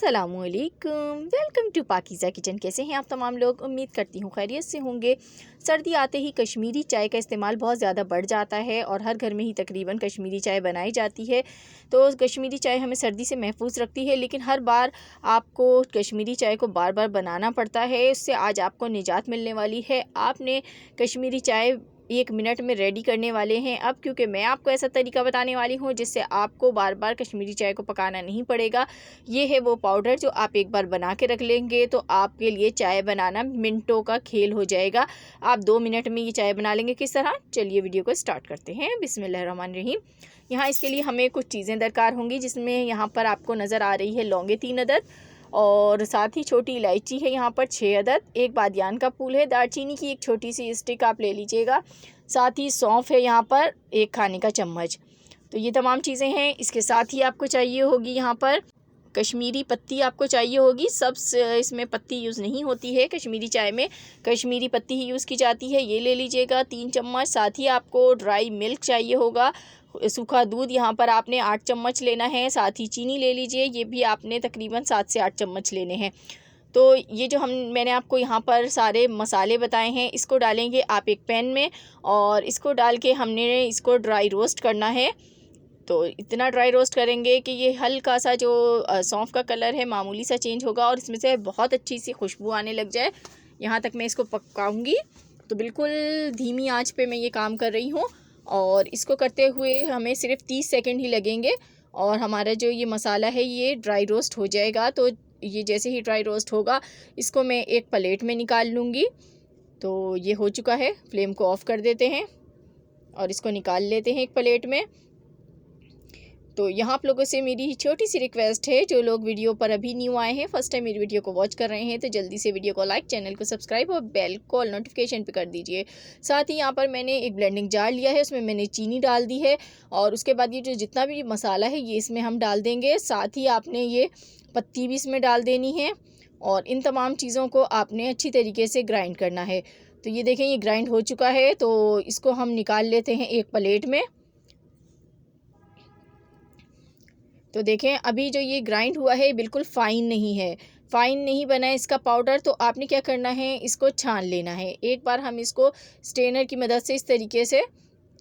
अस्सलामुअलैकुम, welcome to Pakeezah kitchen. कैसे हैं आप तमाम लोग? उम्मीद करती हूँ खैरियत से होंगे। सर्दी आते ही कश्मीरी चाय का इस्तेमाल बहुत ज़्यादा बढ़ जाता है और हर घर में ही तकरीबन कश्मीरी चाय बनाई जाती है। तो कश्मीरी चाय हमें सर्दी से महफूज रखती है, लेकिन हर बार आपको कश्मीरी चाय को बार बार बनाना पड़ता है। इससे आज आपको निजात मिलने वाली है। आपने कश्मीरी चाय 1 मिनट में रेडी करने वाले हैं अब, क्योंकि मैं आपको ऐसा तरीका बताने वाली हूँ जिससे आपको बार बार कश्मीरी चाय को पकाना नहीं पड़ेगा। ये है वो पाउडर जो आप एक बार बना के रख लेंगे तो आपके लिए चाय बनाना मिनटों का खेल हो जाएगा। आप 2 मिनट में ये चाय बना लेंगे। किस तरह? चलिए वीडियो को स्टार्ट करते हैं। बिस्मिल्लाहिर्रहमानिर्रहीम। यहाँ इसके लिए हमें कुछ चीज़ें दरकार होंगी, जिसमें यहाँ पर आपको नज़र आ रही है लौंगे 3 अदद और साथ ही छोटी इलायची है यहाँ पर 6 अदद, एक बादियान का फूल है, दालचीनी की एक छोटी सी स्टिक आप ले लीजिएगा, साथ ही सौंफ है यहाँ पर 1 खाने का चम्मच। तो ये तमाम चीज़ें हैं। इसके साथ ही आपको चाहिए होगी यहाँ पर कश्मीरी पत्ती आपको चाहिए होगी। सब इसमें पत्ती यूज़ नहीं होती है, कश्मीरी चाय में कश्मीरी पत्ती ही यूज़ की जाती है। ये ले लीजिएगा 3 चम्मच। साथ ही आपको ड्राई मिल्क चाहिए होगा, सूखा दूध यहाँ पर आपने 8 चम्मच लेना है। साथ ही चीनी ले लीजिए, ये भी आपने तकरीबन 7 से 8 चम्मच लेने हैं। तो ये जो मैंने आपको यहाँ पर सारे मसाले बताए हैं, इसको डालेंगे आप एक पैन में और इसको डाल के हमने इसको ड्राई रोस्ट करना है। तो इतना ड्राई रोस्ट करेंगे कि ये हल्का सा जो सौंफ का कलर है मामूली सा चेंज होगा और इसमें से बहुत अच्छी सी खुशबू आने लग जाए। यहाँ तक मैं इसको पकाऊंगी। तो बिल्कुल धीमी आंच पे मैं ये काम कर रही हूँ और इसको करते हुए हमें सिर्फ 30 सेकंड ही लगेंगे और हमारा जो ये मसाला है ये ड्राई रोस्ट हो जाएगा। तो ये जैसे ही ड्राई रोस्ट होगा इसको मैं एक प्लेट में निकाल लूँगी। तो ये हो चुका है। फ्लेम को ऑफ़ कर देते हैं और इसको निकाल लेते हैं एक प्लेट में। तो यहाँ आप लोगों से मेरी छोटी सी रिक्वेस्ट है, जो लोग वीडियो पर अभी न्यू आए हैं, फर्स्ट टाइम मेरी वीडियो को वॉच कर रहे हैं, तो जल्दी से वीडियो को लाइक, चैनल को सब्सक्राइब और बेल कॉल नोटिफिकेशन पे कर dीजिए। साथ ही यहाँ पर मैंने एक ब्लेंडिंग जार लिया है, उसमें मैंने चीनी डाल दी है और उसके बाद ये जो जितना भी मसाला है ये इसमें हम डाल देंगे। साथ ही आपने ये पत्ती भी इसमें डाल देनी है और इन तमाम चीज़ों को आपने अच्छी तरीके से ग्राइंड करना है। तो ये देखें, ये ग्राइंड हो चुका है। तो इसको हम निकाल लेते हैं एक प्लेट में। तो देखें, अभी जो ये ग्राइंड हुआ है बिल्कुल फ़ाइन नहीं है, फ़ाइन नहीं बना है इसका पाउडर। तो आपने क्या करना है, इसको छान लेना है। एक बार हम इसको स्ट्रेनर की मदद से इस तरीके से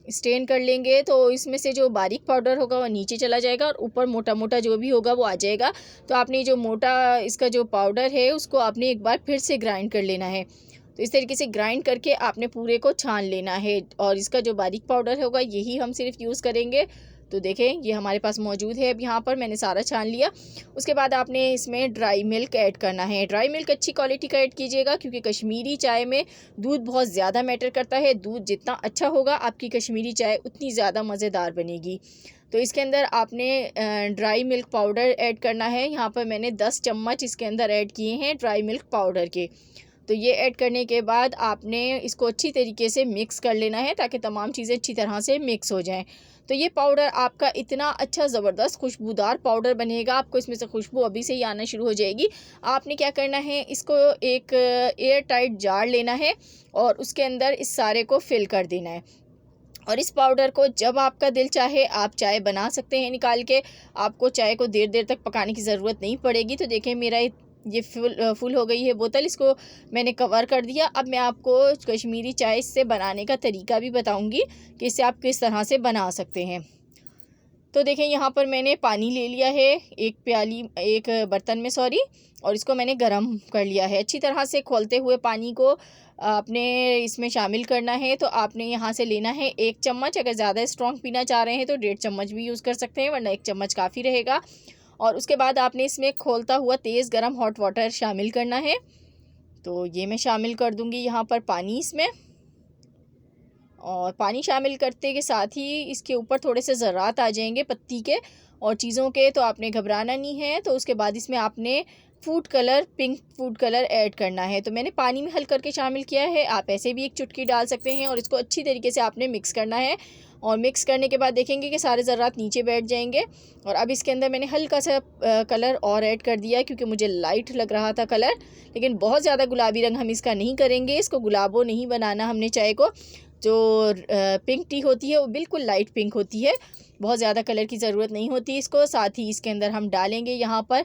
स्ट्रेन कर लेंगे तो इसमें से जो बारीक पाउडर होगा वो नीचे चला जाएगा और ऊपर मोटा मोटा जो भी होगा वो आ जाएगा। तो आपने जो मोटा इसका जो पाउडर है उसको आपने एक बार फिर से ग्राइंड कर लेना है। तो इस तरीके से ग्राइंड करके आपने पूरे को छान लेना है और इसका जो बारीक पाउडर होगा यही हम सिर्फ यूज़ करेंगे। तो देखें, ये हमारे पास मौजूद है। अब यहाँ पर मैंने सारा छान लिया। उसके बाद आपने इसमें ड्राई मिल्क ऐड करना है। ड्राई मिल्क अच्छी क्वालिटी का ऐड कीजिएगा, क्योंकि कश्मीरी चाय में दूध बहुत ज़्यादा मैटर करता है। दूध जितना अच्छा होगा आपकी कश्मीरी चाय उतनी ज़्यादा मज़ेदार बनेगी। तो इसके अंदर आपने ड्राई मिल्क पाउडर ऐड करना है। यहाँ पर मैंने 10 चम्मच इसके अंदर ऐड किए हैं ड्राई मिल्क पाउडर के। तो ये ऐड करने के बाद आपने इसको अच्छी तरीके से मिक्स कर लेना है ताकि तमाम चीज़ें अच्छी तरह से मिक्स हो जाएं। तो ये पाउडर आपका इतना अच्छा ज़बरदस्त खुशबूदार पाउडर बनेगा, आपको इसमें से खुशबू अभी से ही आना शुरू हो जाएगी। आपने क्या करना है, इसको एक एयर टाइट जार लेना है और उसके अंदर इस सारे को फिल कर देना है। और इस पाउडर को जब आपका दिल चाहे आप चाय बना सकते हैं निकाल के। आपको चाय को देर देर तक पकाने की ज़रूरत नहीं पड़ेगी। तो देखें, मेरा ये फुल हो गई है बोतल, इसको मैंने कवर कर दिया। अब मैं आपको कश्मीरी चाय इससे बनाने का तरीका भी बताऊंगी कि इससे आप किस तरह से बना सकते हैं। तो देखें, यहाँ पर मैंने पानी ले लिया है एक बर्तन में और इसको मैंने गरम कर लिया है। अच्छी तरह से खौलते हुए पानी को आपने इसमें शामिल करना है। तो आपने यहाँ से लेना है 1 चम्मच। अगर ज़्यादा स्ट्रॉन्ग पीना चाह रहे हैं तो 1.5 चम्मच भी यूज़ कर सकते हैं, वरना 1 चम्मच काफ़ी रहेगा। और उसके बाद आपने इसमें खौलता हुआ तेज़ गरम हॉट वाटर शामिल करना है। तो ये मैं शामिल कर दूँगी यहाँ पर पानी इसमें। और पानी शामिल करते के साथ ही इसके ऊपर थोड़े से ज़रात आ जाएंगे पत्ती के और चीज़ों के। तो आपने घबराना नहीं है। तो उसके बाद इसमें आपने पिंक फूड कलर ऐड करना है। तो मैंने पानी में हल करके शामिल किया है, आप ऐसे भी एक चुटकी डाल सकते हैं। और इसको अच्छी तरीके से आपने मिक्स करना है और मिक्स करने के बाद देखेंगे कि सारे ज़रात नीचे बैठ जाएंगे। और अब इसके अंदर मैंने हल्का सा कलर और ऐड कर दिया, क्योंकि मुझे लाइट लग रहा था कलर, लेकिन बहुत ज़्यादा गुलाबी रंग हम इसका नहीं करेंगे। इसको गुलाबो नहीं बनाना हमने चाय को। जो पिंक टी होती है वो बिल्कुल लाइट पिंक होती है, बहुत ज़्यादा कलर की ज़रूरत नहीं होती इसको। साथ ही इसके अंदर हम डालेंगे यहाँ पर